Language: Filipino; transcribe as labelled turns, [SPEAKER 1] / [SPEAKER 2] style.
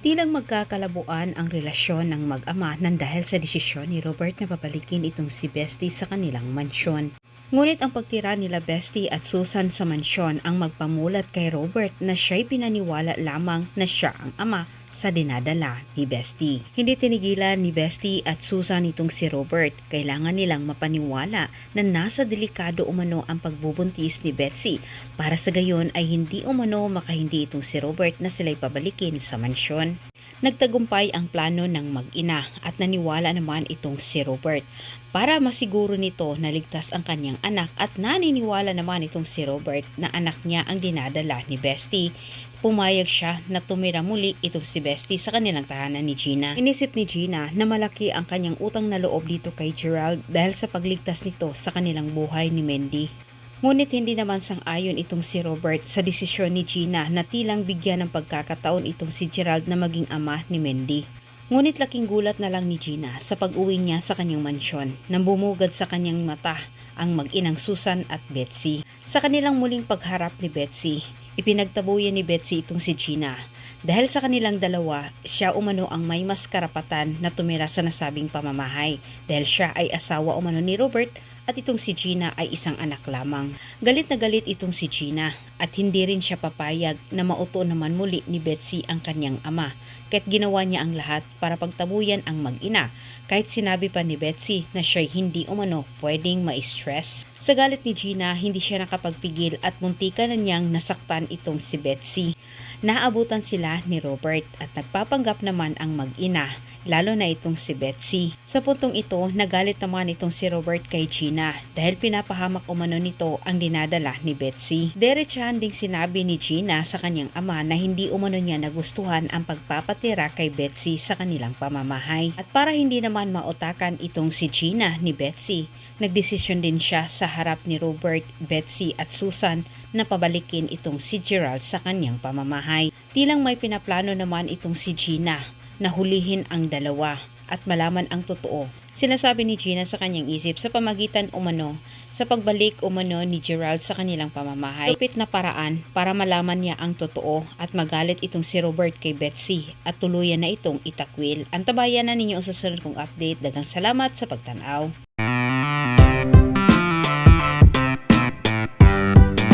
[SPEAKER 1] Tilang magkakalabuan ang relasyon ng mag-ama nang dahil sa desisyon ni Robert na papalikin itong si Bestie sa kanilang mansyon. Ngunit ang pagtira nila Bestie at Susan sa mansyon ang magpamulat kay Robert na siya'y pinaniwala lamang na siya ang ama sa dinadala ni Bestie. Hindi tinigilan ni Bestie at Susan itong si Robert. Kailangan nilang mapaniwala na nasa delikado umano ang pagbubuntis ni Betsy para sa gayon ay hindi umano makahindi itong si Robert na sila'y pabalikin sa mansyon. Nagtagumpay ang plano ng mag-ina at naniwala naman itong si Robert. Para masiguro nito na ligtas ang kanyang anak at naniniwala naman itong si Robert na anak niya ang dinadala ni Bestie, pumayag siya na tumira muli itong si Bestie sa kanilang tahanan ni Gina. Inisip ni Gina na malaki ang kanyang utang na loob dito kay Gerald dahil sa pagligtas nito sa kanilang buhay ni Mandy. Ngunit hindi naman sang-ayon itong si Robert sa desisyon ni Gina na tilang bigyan ng pagkakataon itong si Gerald na maging ama ni Mandy. Ngunit laking gulat na lang ni Gina sa pag-uwi niya sa kanyang mansyon nang bumugad sa kanyang mata ang mag-inang Susan at Betsy. Sa kanilang muling pagharap ni Betsy, ipinagtabuyan ni Betsy itong si Gina. Dahil sa kanilang dalawa, siya umano ang may mas karapatan na tumira sa nasabing pamamahay dahil siya ay asawa umano ni Robert at itong si Gina ay isang anak lamang. Galit na galit itong si Gina at hindi rin siya papayag na mauto naman muli ni Betsy ang kanyang ama kahit ginawa niya ang lahat para pagtabuyan ang mag-ina kahit sinabi pa ni Betsy na siya'y hindi umano pwedeng ma-stress. Sa galit ni Gina, hindi siya nakapagpigil at muntikan na niyang nasaktan itong si Betsy. Naabutan sila ni Robert at nagpapanggap naman ang mag-ina, lalo na itong si Betsy. Sa puntong ito, nagalit naman itong si Robert kay Gina dahil pinapahamak umano nito ang dinadala ni Betsy. Diretsahan ding sinabi ni Gina sa kanyang ama na hindi umano niya nagustuhan ang pagpapatira kay Betsy sa kanilang pamamahay. At para hindi naman mautakan itong si Gina ni Betsy, nagdesisyon din siya sa harap ni Robert, Betsy at Susan na pabalikin itong si Gerald sa kanyang pamamahay. Tilang may pinaplano naman itong si Gina na hulihin ang dalawa at malaman ang totoo. Sinasabi ni Gina sa kanyang isip sa pamagitan umano sa pagbalik umano ni Gerald sa kanilang pamamahay. Lupit na paraan para malaman niya ang totoo at magalit itong si Robert kay Betsy at tuluyan na itong itakwil. Antabayan na ninyo ang susunod kong update. Daghang salamat sa pagtanaw.